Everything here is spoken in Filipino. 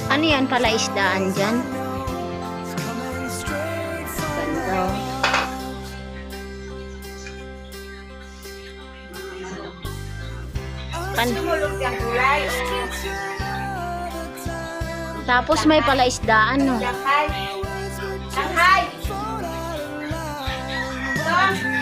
Ano yan pala isdaan dyan? Ganda. Sumulog yung kulay. Tapos may pala isdaan, no? Shanghai. Shanghai. Ito.